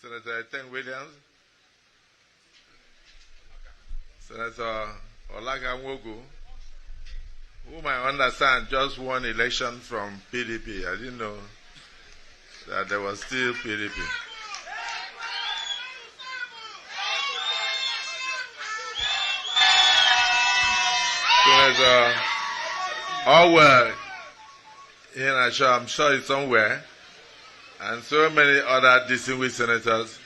Senator Eten Williams, Senator Olaga Nwogu, whom I understand just won election from PDP. I didn't know that there was still PDP. Senator Orwell, I'm sure it's somewhere, and so many other distinguished senators,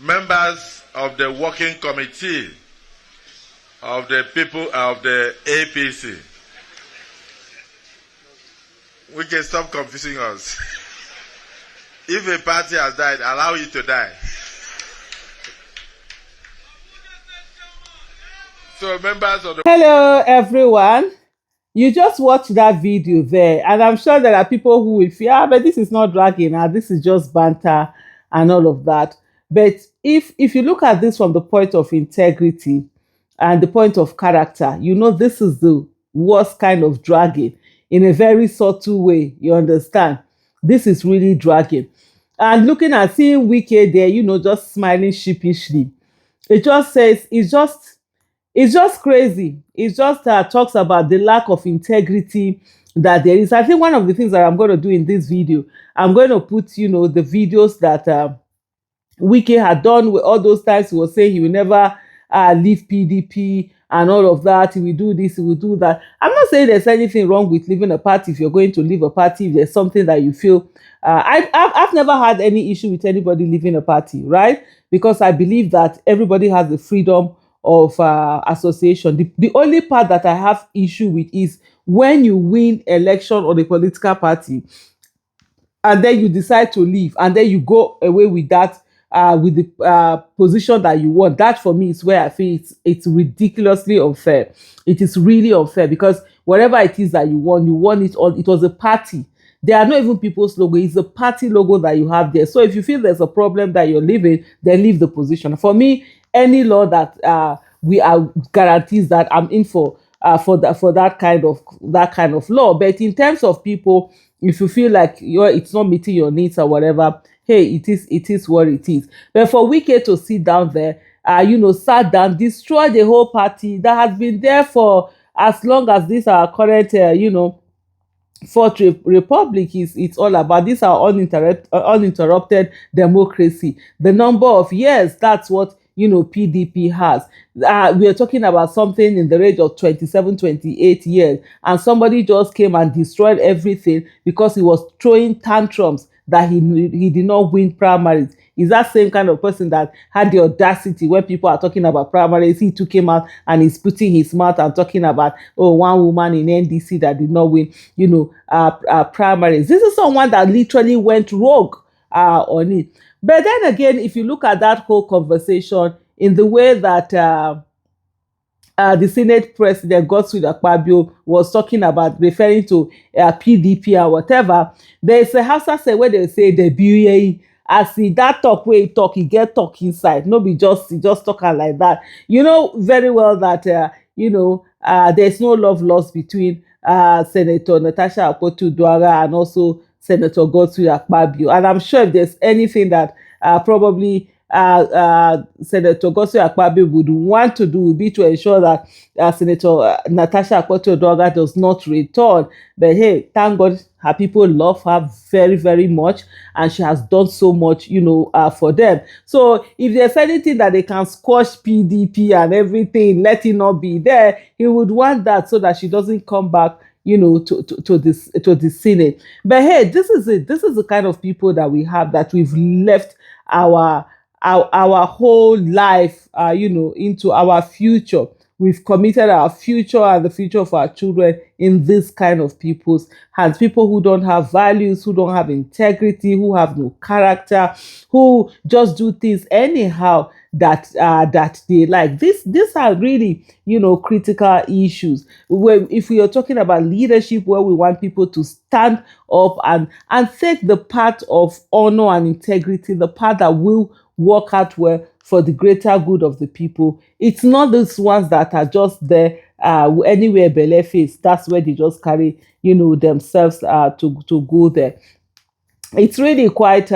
members of the working committee of the people of the APC. We can stop confusing us. If a party has died, allow it to die. So members of the... Hello everyone. You just watched that video there, and I'm sure there are people who will feel, but this is not dragging, this is just banter and all of that. But if you look at this from the point of integrity and the point of character, you know this is the worst kind of dragging in a very subtle way. You understand? This is really dragging. And looking at seeing Wike there, just smiling sheepishly. It just says, it's just crazy. It just talks about the lack of integrity that there is. I think one of the things that I'm going to do in this video, I'm going to put, the videos that Wike had done with all those times he was saying he will never leave PDP and all of that. He will do this, he will do that. I'm not saying there's anything wrong with leaving a party if you're going to leave a party, if there's something that you feel. I've never had any issue with anybody leaving a party, right? Because I believe that everybody has the freedom of association. The only part that I have issue with is when you win election on a political party and then you decide to leave and then you go away with that with the position that you want. That for me is where I feel it's ridiculously unfair. It is really unfair because whatever it is that you won it on. It was a party. They are not even people's logo. It's a party logo that you have there. So if you feel there's a problem that you're leaving, then leave the position. For me, any law that we are guarantees that I'm in for that kind of law. But in terms of people, if you feel like it's not meeting your needs or whatever, hey, it is what it is. But for Wike to sit down there, sat down, destroy the whole party that has been there for as long as this our current Fourth Republic it's all about. These are uninterrupted democracy. The number of years, that's what PDP has. We are talking about something in the range of 27, 28 years, and somebody just came and destroyed everything because he was throwing tantrums that he did not win primaries. Is that same kind of person that had the audacity when people are talking about primaries, he took him out and he's putting his mouth and talking about, one woman in NDC that did not win, primaries. This is someone that literally went rogue on it. But then again, if you look at that whole conversation in the way that the Senate President Godswill Akpabio was talking about, referring to PDP or whatever, there's a Hausa say where they say the BUA. As he that talk where he talk, he get talk inside. No be just talking like that. You know very well that there's no love lost between Senator Natasha Akpotudwaga and also Senator Godswill Akpabio. And I'm sure if there's anything that probably Senator Godswill Akpabio would want to do would be to ensure that Senator Natasha Akpotudwaga does not return. But hey, thank God her people love her very, very much, and she has done so much, for them. So if there's anything that they can squash PDP and everything, let it not be there, he would want that so that she doesn't come back to the Senate. But hey, this is it. This is the kind of people that we have, that we've left our whole life, into our future. We've committed our future and the future of our children in this kind of people's hands. People who don't have values, who don't have integrity, who have no character, who just do things anyhow that they like. These are really, critical issues. If we are talking about leadership, where we want people to stand up and take the path of honor and integrity, the path that will work out well for the greater good of the people. It's not those ones that are just there anywhere belle face. That's where they just carry, themselves to go there. It's really quite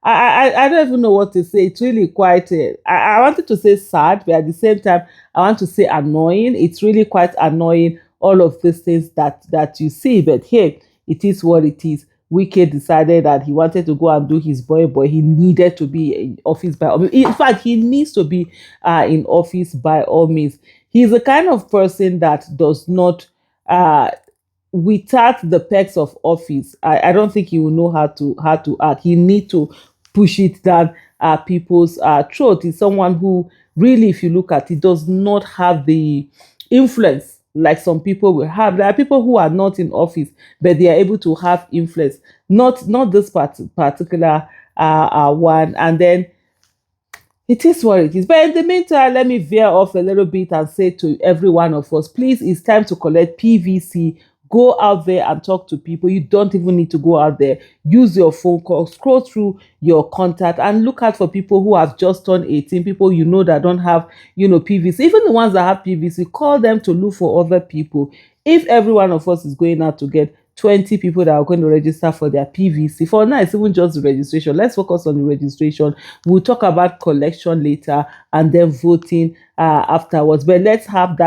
I don't even know what to say. It's really quite. I wanted to say sad, but at the same time, I want to say annoying. It's really quite annoying. All of these things that you see, but hey, it is what it is. Wike decided that he wanted to go and do his boy. He needed to be in office by all means. In fact, he needs to be in office by all means. He's the kind of person that does not uh, without the perks of office, I don't think he will know how to act. He need to push it down people's throat. He's someone who really, if you look at it, does not have the influence like some people will have. There are people who are not in office, but they are able to have influence. Not this particular one. And then it is what it is. But in the meantime, let me veer off a little bit and say to every one of us, please, it's time to collect PVC. Go out there and talk to people. You don't even need to go out there. Use your phone call, scroll through your contact and look out for people who have just turned 18, people you know that don't have, PVC. Even the ones that have PVC, call them to look for other people. If every one of us is going out to get 20 people that are going to register for their PVC. For now, it's even just the registration. Let's focus on the registration. We'll talk about collection later and then voting afterwards. But let's have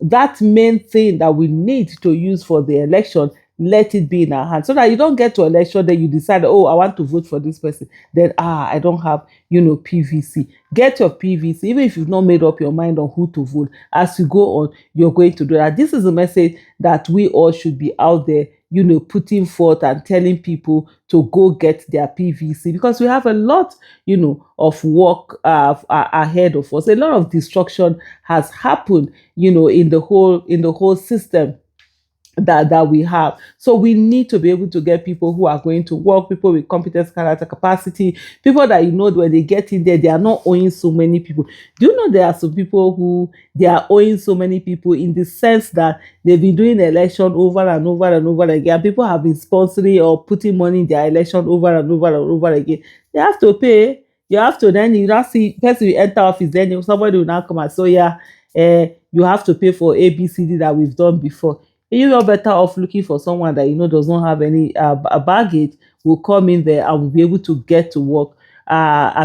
that main thing that we need to use for the election, let it be in our hands, so that you don't get to election, then you decide, oh, I want to vote for this person, then I don't have PVC. Get your PVC, even if you've not made up your mind on who to vote. As you go on, you're going to do that. This is a message that we all should be out there putting forth and telling people to go get their PVC, because we have a lot, of work ahead of us. A lot of destruction has happened, in the whole system that we have. So we need to be able to get people who are going to work, people with competence, character, capacity, people that when they get in there, they are not owing so many people. Do you know there are some people who they are owing so many people, in the sense that they've been doing election over and over and over again. People have been sponsoring or putting money in their election over and over and over again. They have to pay. You have to, then you now see person will enter office, then somebody will now come and say, you have to pay for ABCD that we've done before. You're better off looking for someone that does not have any baggage, will come in there and will be able to get to work,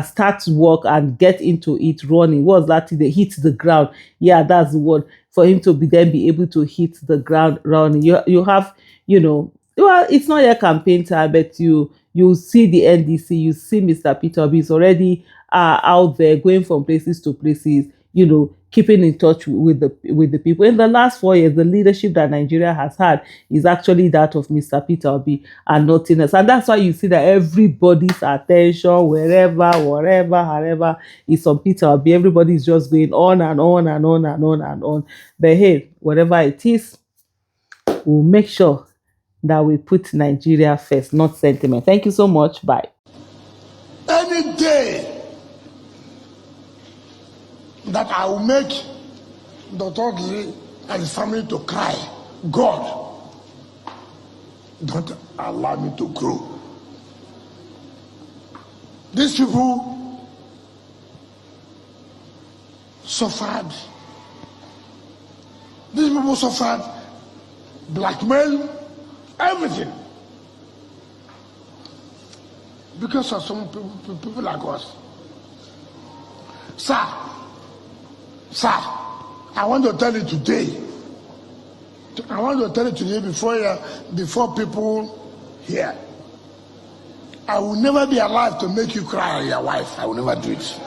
start work and get into it running. What's that? They hit the ground. Yeah, that's the word, for him to be able to hit the ground running. You have, well, it's not your campaign time, but you see the NDC, you see Mr. Peter Obi is already out there going from places to places, keeping in touch with the people. In the last 4 years, the leadership that Nigeria has had is actually that of Mr. Peter Obi and nothing else. And that's why you see that everybody's attention, wherever, however, is on Peter Obi. Everybody's just going on and on and on and on and on. But hey, whatever it is, we'll make sure that we put Nigeria first, not sentiment. Thank you so much. Bye. Any day that I will make Dr. Giri and his family to cry, God, don't allow me to grow. These people suffered. These people suffered blackmail, everything, because of some people like us. Sir, I want to tell you today. I want to tell you today before people here. I will never be alive to make you cry on your wife. I will never do it.